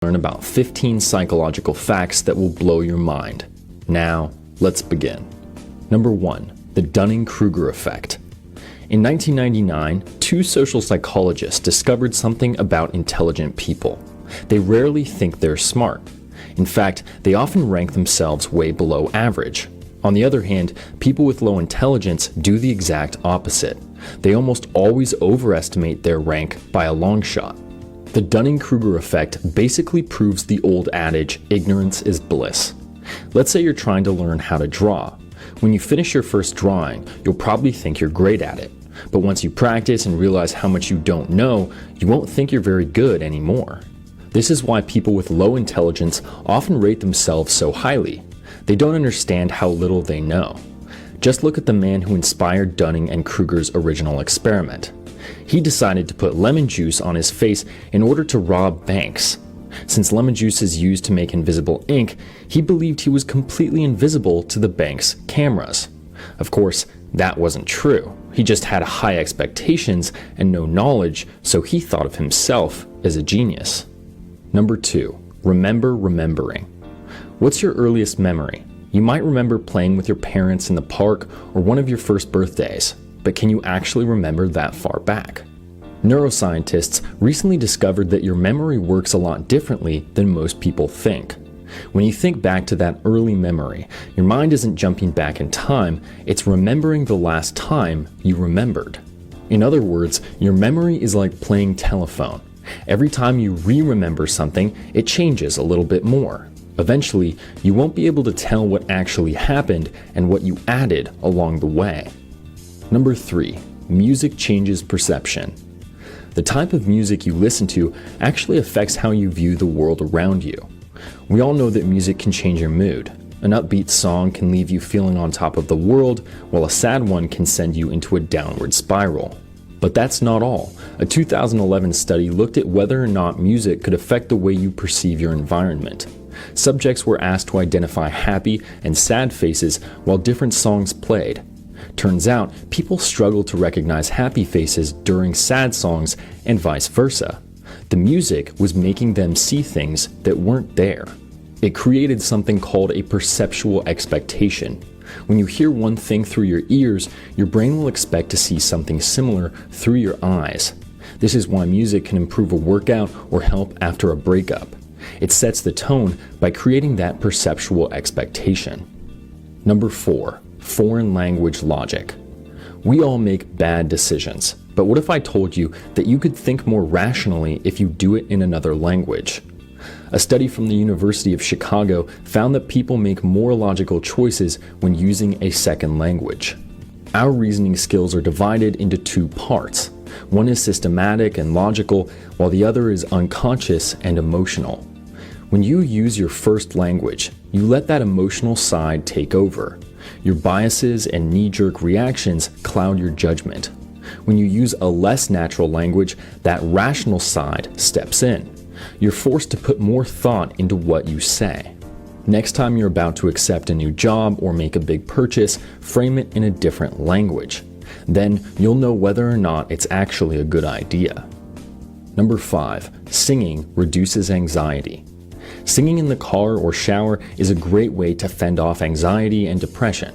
learn about 15 psychological facts that will blow your mind. Now, let's begin. Number 1. The Dunning-Kruger effect. In 1999, two social psychologists discovered something about intelligent people. They rarely think they're smart. In fact, they often rank themselves way below average. On the other hand, people with low intelligence do the exact opposite. They almost always overestimate their rank by a long shot. The Dunning-Kruger effect basically proves the old adage, ignorance is bliss. Let's say you're trying to learn how to draw. When you finish your first drawing, you'll probably think you're great at it. But once you practice and realize how much you don't know, you won't think you're very good anymore. This is why people with low intelligence often rate themselves so highly. They don't understand how little they know. Just look at the man who inspired Dunning and Kruger's original experiment. He decided to put lemon juice on his face in order to rob banks. Since lemon juice is used to make invisible ink, he believed he was completely invisible to the bank's cameras. Of course, that wasn't true. He just had high expectations and no knowledge, so he thought of himself as a genius. Number 2. Remember remembering. What's your earliest memory? You might remember playing with your parents in the park or one of your first birthdays, but can you actually remember that far back? Neuroscientists recently discovered that your memory works a lot differently than most people think. When you think back to that early memory, your mind isn't jumping back in time, it's remembering the last time you remembered. In other words, your memory is like playing telephone. Every time you re-remember something, it changes a little bit more. Eventually, you won't be able to tell what actually happened and what you added along the way. Number 3. Music changes perception. The type of music you listen to actually affects how you view the world around you. We all know that music can change your mood. An upbeat song can leave you feeling on top of the world, while a sad one can send you into a downward spiral. But that's not all. A 2011 study looked at whether or not music could affect the way you perceive your environment. Subjects were asked to identify happy and sad faces while different songs played. Turns out, people struggle to recognize happy faces during sad songs and vice versa. The music was making them see things that weren't there. It created something called a perceptual expectation. When you hear one thing through your ears, your brain will expect to see something similar through your eyes. This is why music can improve a workout or help after a breakup. It sets the tone by creating that perceptual expectation. Number 4. Foreign language logic. We all make bad decisions, but what if I told you that you could think more rationally if you do it in another language? A study from the University of Chicago found that people make more logical choices when using a second language. Our reasoning skills are divided into two parts. One is systematic and logical, while the other is unconscious and emotional. When you use your first language, you let that emotional side take over. Your biases and knee-jerk reactions cloud your judgment. When you use a less natural language, that rational side steps in. You're forced to put more thought into what you say. Next time you're about to accept a new job or make a big purchase, frame it in a different language. Then you'll know whether or not it's actually a good idea. Number 5. Singing reduces anxiety. Singing in the car or shower is a great way to fend off anxiety and depression.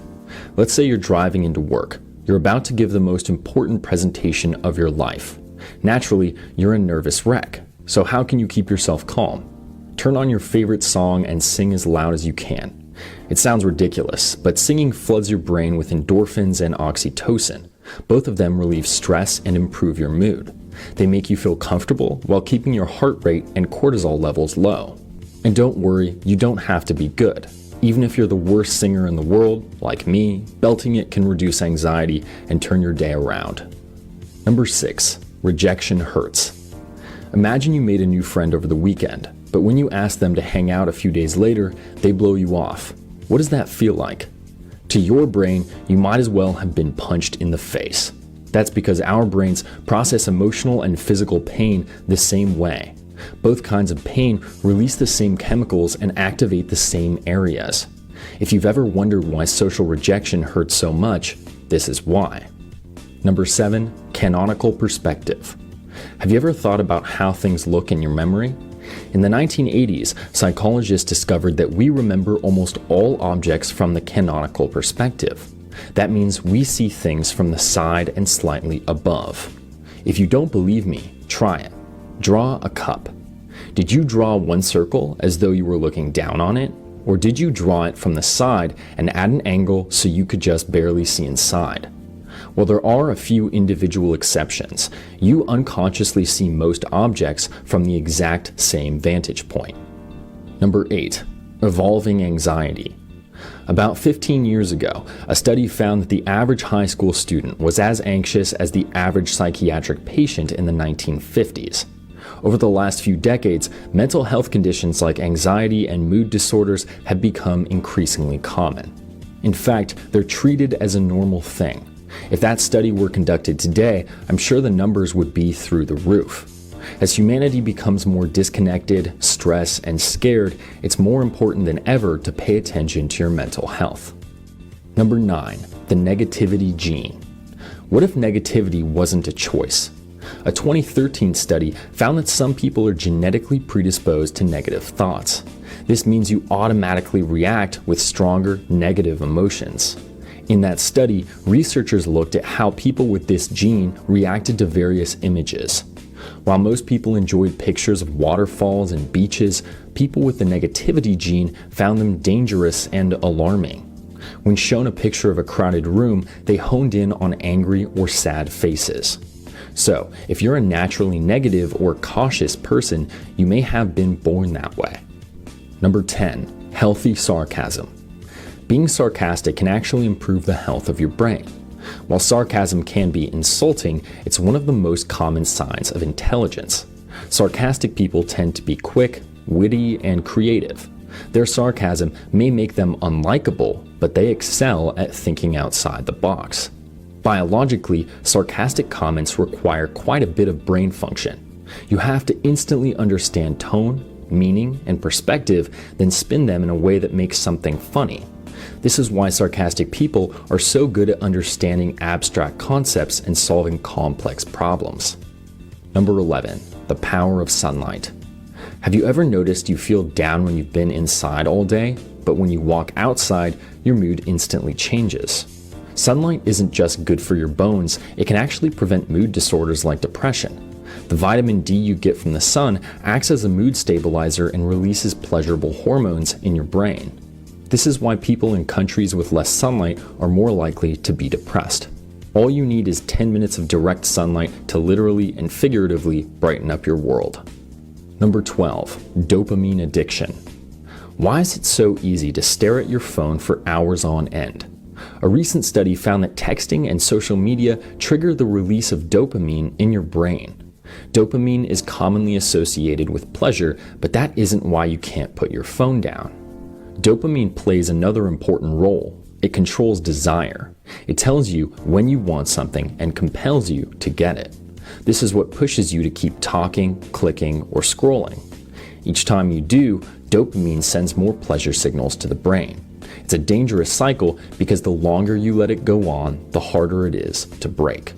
Let's say you're driving into work. You're about to give the most important presentation of your life. Naturally, you're a nervous wreck. So how can you keep yourself calm? Turn on your favorite song and sing as loud as you can. It sounds ridiculous, but singing floods your brain with endorphins and oxytocin. Both of them relieve stress and improve your mood. They make you feel comfortable while keeping your heart rate and cortisol levels low. And don't worry, you don't have to be good. Even if you're the worst singer in the world, like me, belting it can reduce anxiety and turn your day around. Number 6. Rejection hurts. Imagine you made a new friend over the weekend, but when you ask them to hang out a few days later, they blow you off. What does that feel like? To your brain, you might as well have been punched in the face. That's because our brains process emotional and physical pain the same way. Both kinds of pain release the same chemicals and activate the same areas. If you've ever wondered why social rejection hurts so much, this is why. Number 7. Canonical perspective. Have you ever thought about how things look in your memory? In the 1980s, psychologists discovered that we remember almost all objects from the canonical perspective. That means we see things from the side and slightly above. If you don't believe me, try it. Draw a cup. Did you draw one circle as though you were looking down on it? Or did you draw it from the side and at an angle so you could just barely see inside? While there are a few individual exceptions, you unconsciously see most objects from the exact same vantage point. Number 8. Evolving anxiety. About 15 years ago, a study found that the average high school student was as anxious as the average psychiatric patient in the 1950s. Over the last few decades, mental health conditions like anxiety and mood disorders have become increasingly common. In fact, they're treated as a normal thing. If that study were conducted today, I'm sure the numbers would be through the roof. As humanity becomes more disconnected, stressed, and scared, it's more important than ever to pay attention to your mental health. Number 9. The negativity gene. What if negativity wasn't a choice? A 2013 study found that some people are genetically predisposed to negative thoughts. This means you automatically react with stronger negative emotions. In that study, researchers looked at how people with this gene reacted to various images. While most people enjoyed pictures of waterfalls and beaches, people with the negativity gene found them dangerous and alarming. When shown a picture of a crowded room, they honed in on angry or sad faces. So, if you're a naturally negative or cautious person, you may have been born that way. Number 10. Healthy sarcasm. Being sarcastic can actually improve the health of your brain. While sarcasm can be insulting, it's one of the most common signs of intelligence. Sarcastic people tend to be quick, witty, and creative. Their sarcasm may make them unlikable, but they excel at thinking outside the box. Biologically, sarcastic comments require quite a bit of brain function. You have to instantly understand tone, meaning, and perspective, then spin them in a way that makes something funny. This is why sarcastic people are so good at understanding abstract concepts and solving complex problems. Number 11. The power of sunlight. Have you ever noticed you feel down when you've been inside all day, but when you walk outside, your mood instantly changes? Sunlight isn't just good for your bones, it can actually prevent mood disorders like depression. The vitamin D you get from the sun acts as a mood stabilizer and releases pleasurable hormones in your brain. This is why people in countries with less sunlight are more likely to be depressed. All you need is 10 minutes of direct sunlight to literally and figuratively brighten up your world. Number 12. Dopamine addiction. Why is it so easy to stare at your phone for hours on end? A recent study found that texting and social media trigger the release of dopamine in your brain. Dopamine is commonly associated with pleasure, but that isn't why you can't put your phone down. Dopamine plays another important role. It controls desire. It tells you when you want something and compels you to get it. This is what pushes you to keep talking, clicking, or scrolling. Each time you do, dopamine sends more pleasure signals to the brain. It's a dangerous cycle because the longer you let it go on, the harder it is to break.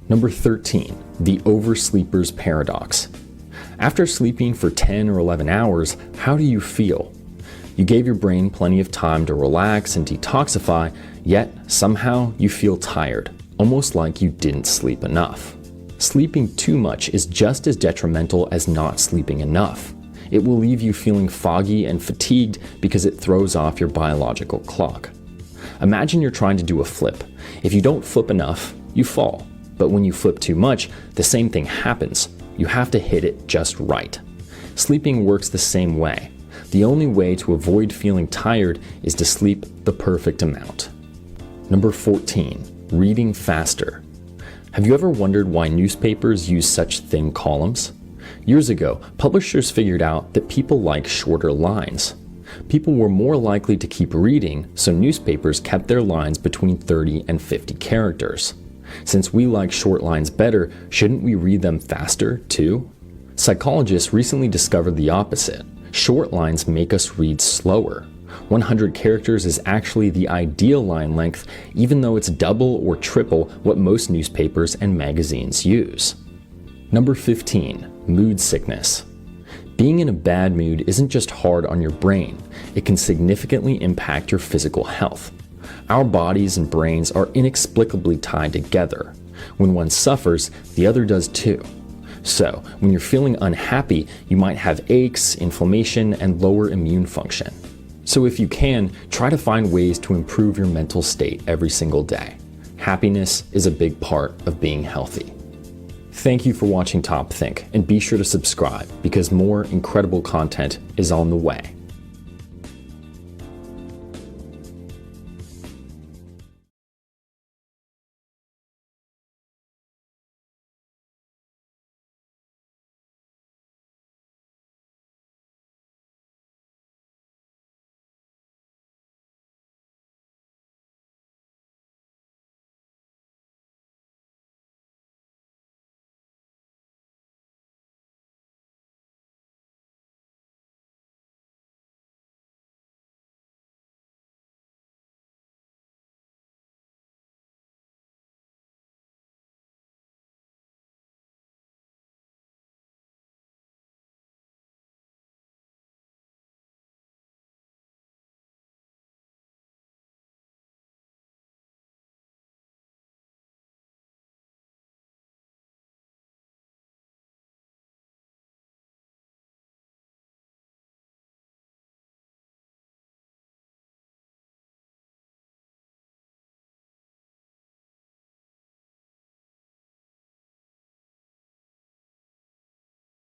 Number 13. The oversleeper's paradox. After sleeping for 10 or 11 hours, how do you feel? You gave your brain plenty of time to relax and detoxify, yet somehow you feel tired, almost like you didn't sleep enough. Sleeping too much is just as detrimental as not sleeping enough. It will leave you feeling foggy and fatigued because it throws off your biological clock. Imagine you're trying to do a flip. If you don't flip enough, you fall. But when you flip too much, the same thing happens. You have to hit it just right. Sleeping works the same way. The only way to avoid feeling tired is to sleep the perfect amount. Number 14. Reading faster. Have you ever wondered why newspapers use such thin columns? Years ago, publishers figured out that people like shorter lines. People were more likely to keep reading, so newspapers kept their lines between 30 and 50 characters. Since we like short lines better, shouldn't we read them faster, too? Psychologists recently discovered the opposite. Short lines make us read slower. 100 characters is actually the ideal line length, even though it's double or triple what most newspapers and magazines use. Number 15. Mood sickness. Being in a bad mood isn't just hard on your brain, it can significantly impact your physical health. Our bodies and brains are inexplicably tied together. When one suffers, the other does too. So, when you're feeling unhappy, you might have aches, inflammation, and lower immune function. So if you can, try to find ways to improve your mental state every single day. Happiness is a big part of being healthy. Thank you for watching Top Think, and be sure to subscribe because more incredible content is on the way.